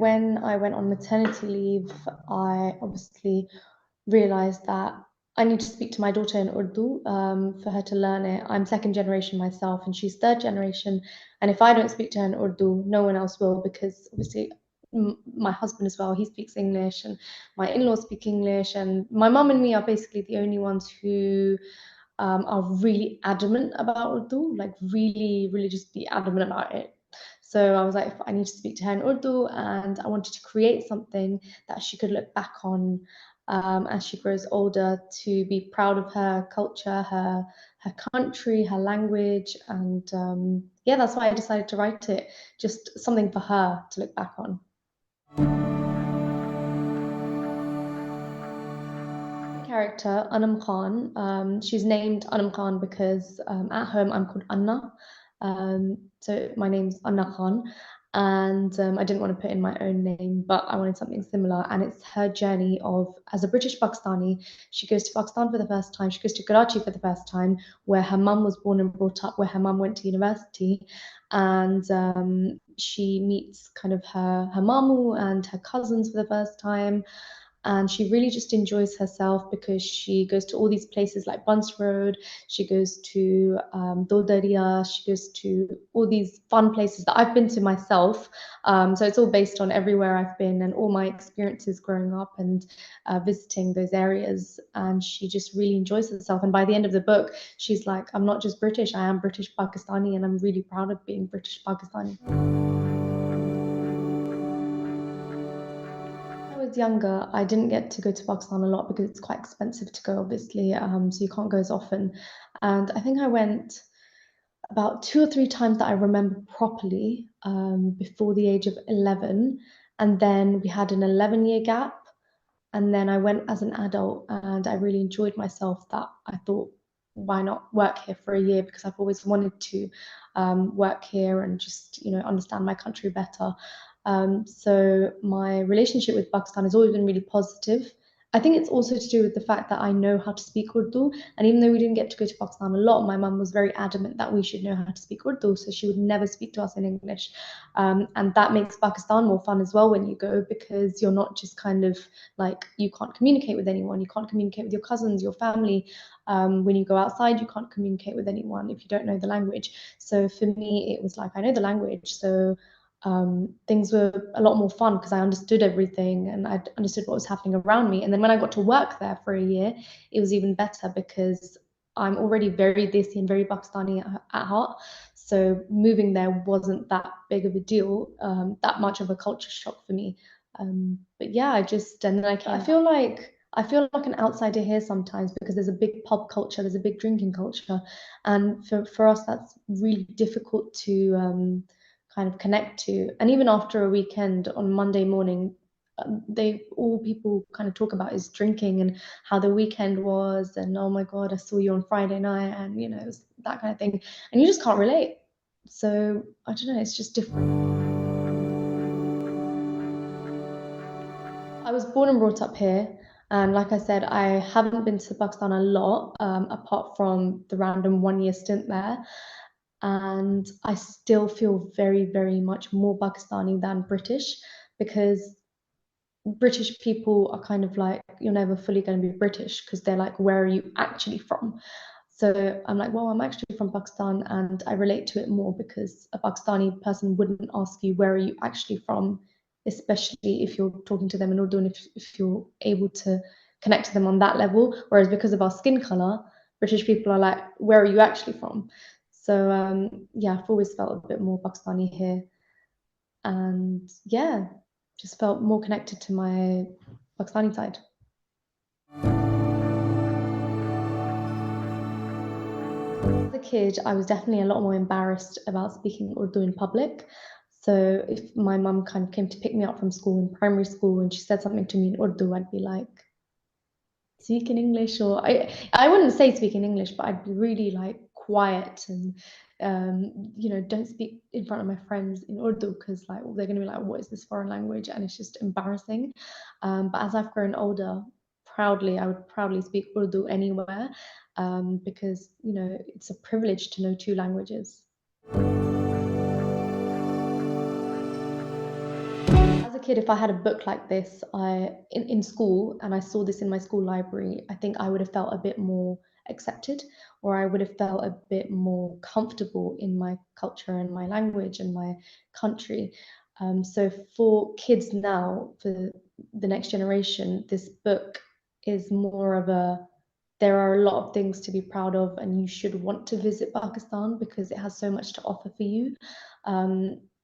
when I went on maternity leave, I obviously realized that I need to speak to my daughter in Urdu for her to learn it. I'm second generation myself, and she's third generation. And if I don't speak to her in Urdu, no one else will, because obviously my husband as well, he speaks English, and my in-laws speak English, and my mum and me are basically the only ones who are really adamant about Urdu, like really, really just be adamant about it. So I was like, I need to speak to her in Urdu, and I wanted to create something that she could look back on as she grows older, to be proud of her culture, her country, her language, and yeah, that's why I decided to write it. Just something for her to look back on. Character Anam Khan. She's named Anam Khan because at home I'm called Anna. So my name's Anna Khan, and I didn't want to put in my own name, but I wanted something similar. And it's her journey of, as a British Pakistani, she goes to Pakistan for the first time. She goes to Karachi for the first time, where her mum was born and brought up, where her mum went to university, and she meets kind of her mamu and her cousins for the first time, and she really just enjoys herself because she goes to all these places like Bunce Road, she goes to Dodaria, she goes to all these fun places that I've been to myself. So it's all based on everywhere I've been and all my experiences growing up and visiting those areas. And she just really enjoys herself. And by the end of the book, she's like, I'm not just British, I am British Pakistani, and I'm really proud of being British Pakistani. Younger, I didn't get to go to Pakistan a lot because it's quite expensive to go, obviously, so you can't go as often. And I think I went about 2 or 3 times that I remember properly before the age of 11. And then we had an 11-year gap. And then I went as an adult, and I really enjoyed myself, that I thought, why not work here for a year? Because I've always wanted to work here and just, understand my country better. So my relationship with Pakistan has always been really positive. I think it's also to do with the fact that I know how to speak Urdu. And even though we didn't get to go to Pakistan a lot, my mum was very adamant that we should know how to speak Urdu. So she would never speak to us in English. And that makes Pakistan more fun as well when you go, because you're not just kind of like, you can't communicate with anyone. You can't communicate with your cousins, your family. When you go outside, you can't communicate with anyone if you don't know the language. So for me, it was like, I know the language. So things were a lot more fun because I understood everything and I understood what was happening around me. And then when I got to work there for a year, it was even better because I'm already very Desi and very Pakistani at heart. So moving there wasn't that big of a deal, that much of a culture shock for me. But yeah, and then I feel like an outsider here sometimes because there's a big pub culture, there's a big drinking culture, and for us that's really difficult to kind of connect to. And even after a weekend on Monday morning, all people kind of talk about is drinking and how the weekend was, and oh my God, I saw you on Friday night, and it was that kind of thing, and you just can't relate. So I don't know, it's just different. I was born and brought up here. And like I said, I haven't been to Pakistan a lot, apart from the random 1 year stint there. And I still feel very, very much more Pakistani than British, because British people are kind of like, you're never fully going to be British, because they're like, where are you actually from? So I'm like, well, I'm actually from Pakistan, and I relate to it more because a Pakistani person wouldn't ask you, where are you actually from, especially if you're talking to them in Urdu and if you're able to connect to them on that level. Whereas because of our skin color, British people are like, where are you actually from? So yeah, I've always felt a bit more Pakistani here. And yeah, just felt more connected to my Pakistani side. As a kid, I was definitely a lot more embarrassed about speaking Urdu in public. So if my mum kind of came to pick me up from school in primary school and she said something to me in Urdu, I'd be like, speak in English, or I wouldn't say speak in English, but I'd be really like quiet and don't speak in front of my friends in Urdu, because like they're gonna be like, what is this foreign language? And it's just embarrassing. But as I've grown older, I would proudly speak Urdu anywhere, because it's a privilege to know 2 languages. As As a kid, if I had a book like this, in school, and I saw this in my school library, I think I would have felt a bit more accepted, or I would have felt a bit more comfortable in my culture and my language and my country. So for kids now, for the next generation, this book is more of a there are a lot of things to be proud of, and you should want to visit Pakistan because it has so much to offer for you.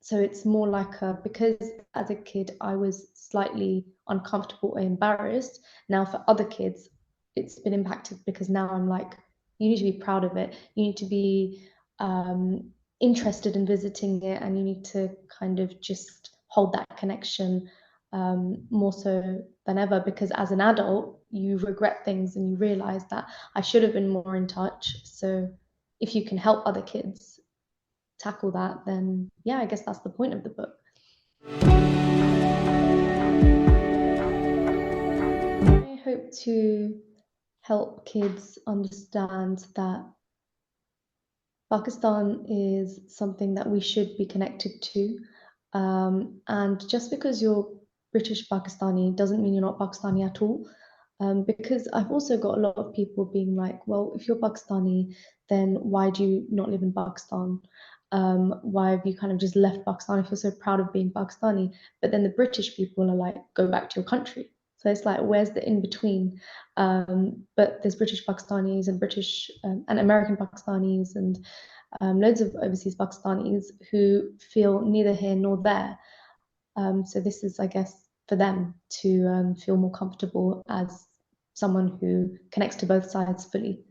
So it's more like because as a kid I was slightly uncomfortable or embarrassed. Now for other kids, it's been impacted because now I'm like, you need to be proud of it. You need to be interested in visiting it, and you need to kind of just hold that connection more so than ever, because as an adult you regret things and you realize that I should have been more in touch. So if you can help other kids tackle that, then yeah, I guess that's the point of the book. I hope to help kids understand that Pakistan is something that we should be connected to. And just because you're British Pakistani doesn't mean you're not Pakistani at all. Because I've also got a lot of people being like, well, if you're Pakistani, then why do you not live in Pakistan? Why have you kind of just left Pakistan if you're so proud of being Pakistani? But then the British people are like, go back to your country. So it's like, where's the in between? But there's British Pakistanis and British and American Pakistanis and loads of overseas Pakistanis who feel neither here nor there. So this is, I guess, for them to feel more comfortable as someone who connects to both sides fully.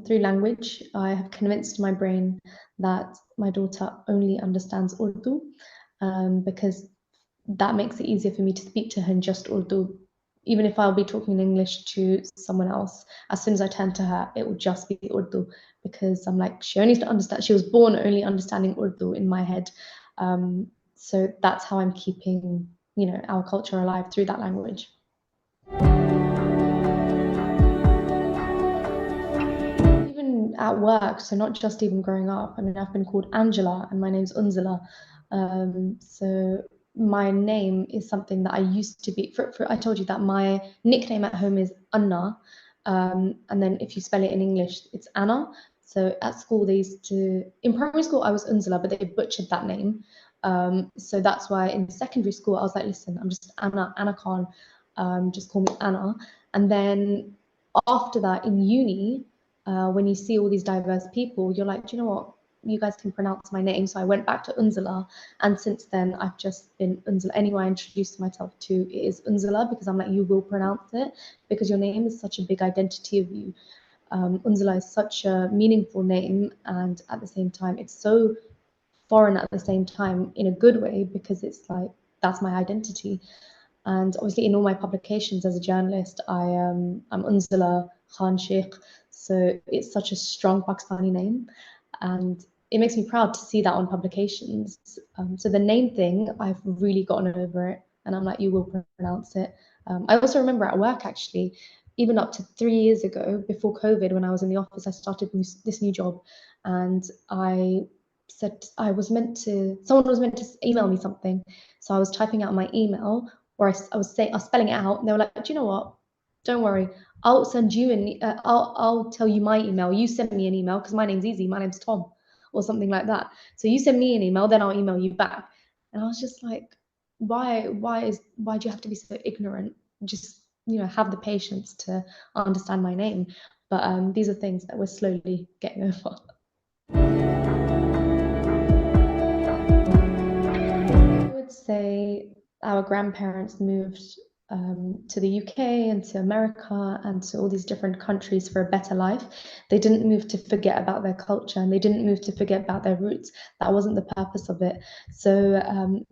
Through language, I have convinced my brain that my daughter only understands Urdu, because that makes it easier for me to speak to her in just Urdu. Even if I'll be talking in English to someone else, as soon as I turn to her, it will just be Urdu, because I'm like, she only understands, she was born only understanding Urdu in my head. So that's how I'm keeping, our culture alive through that language. Even at work, so not just even growing up. I mean, I've been called Angela and my name's Unzela. So my name is something that I used to be. I told you that my nickname at home is Anna. And then if you spell it in English, it's Anna. So at school, in primary school, I was Unzela, but they butchered that name. So that's why in secondary school, I was like, listen, I'm just Anna Khan. Just call me Anna. And then after that, in uni, when you see all these diverse people, you're like, do you know what? You guys can pronounce my name. So I went back to Unzela, and since then I've just been Unzela. Anyone I introduce myself to, it is Unzela, because I'm like, you will pronounce it, because your name is such a big identity of you. Unzela is such a meaningful name, and at the same time, it's so foreign at the same time in a good way, because it's like, that's my identity. And obviously, in all my publications as a journalist, I'm Unzela Khan Sheikh. So it's such a strong Pakistani name. And it makes me proud to see that on publications. So the name thing, I've really gotten over it. And I'm like, you will pronounce it. I also remember at work, actually, even up to 3 years ago, before COVID, when I was in the office, I started this new job. And I said, someone was meant to email me something. So I was typing out my email, or I was spelling it out, and they were like, do you know what? Don't worry, I'll send you I'll tell you my email. You send me an email, because my name's easy. My name's Tom, or something like that. So you send me an email, then I'll email you back. And I was just like, why do you have to be so ignorant? Just have the patience to understand my name. But these are things that we're slowly getting over. I would say our grandparents moved to the UK and to America and to all these different countries for a better life. They didn't move to forget about their culture, and they didn't move to forget about their roots. That wasn't the purpose of it. So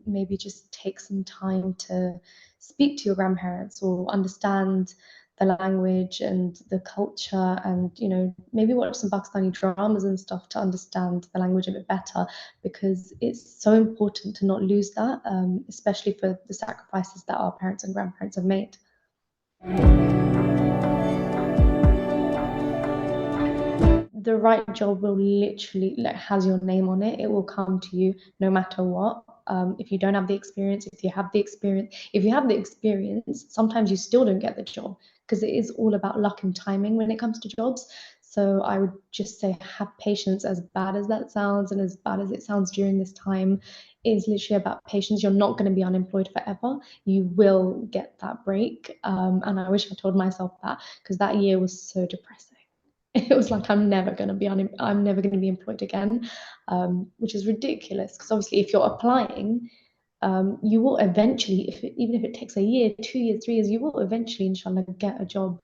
maybe just take some time to speak to your grandparents, or understand the language and the culture, and maybe watch some Pakistani dramas and stuff to understand the language a bit better, because it's so important to not lose that, especially for the sacrifices that our parents and grandparents have made. the right job will literally like has your name on it. It will come to you no matter what. If you don't have the experience, if you have the experience, if you have the experience, sometimes you still don't get the job because it is all about luck and timing when it comes to jobs. So I would just say have patience, as bad as that sounds and as bad as it sounds during this time. It is literally about patience. You're not going to be unemployed forever. You will get that break. And I wish I told myself that because that year was so depressing. It was like I'm never going to be employed again, which is ridiculous because obviously if you're applying, you will eventually, even if it takes a year, 2 years, 3 years, you will eventually, inshallah, get a job.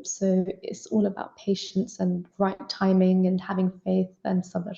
So it's all about patience and right timing and having faith and sabr.